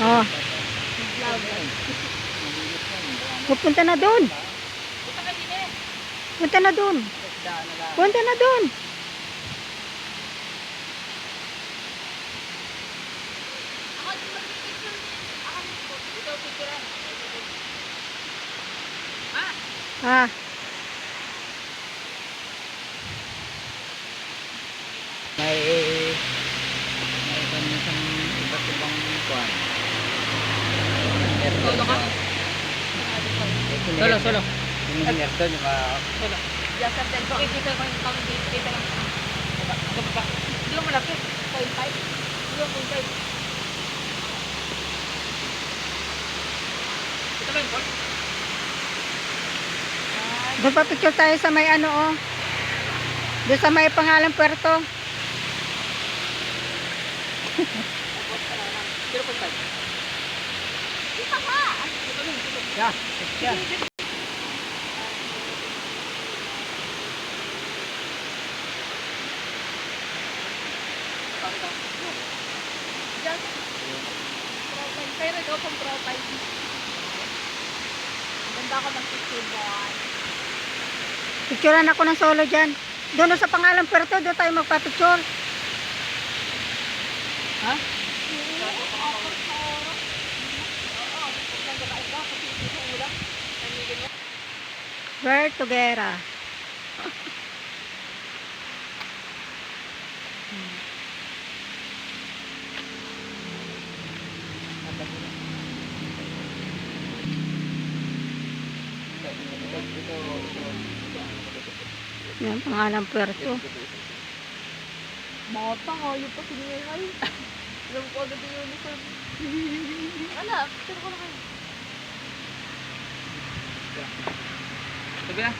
Oh. Pupunta na doon. Punta na doon. Punta na doon. Ah. May kanyang iba't ibang kuwan. Solo ka? Solo. Yung nerdo, yung Solo. Just at 10. Okay, dito lang. Dito lang. Baba. Hindi mo malapit. 0.5. 0.5. Ito ba yung board? Doon pa picture tayo sa may ano oh. Doon sa may pangalan Puerto. 0.5. Isa ka! yeah, yeah. Pero ikaw pang profile. Ganda ako ng picture mo. Picturean ako ng solo dyan. Doon sa pangalan Puerto, doon tayo magpa-picture. Ha? Puerto Guerra. Yan, pangalan Puerto. Bata nga, yung pa siningay. Alam ko agad yung uniform. Ala, picture ko na kayo. Sabi na.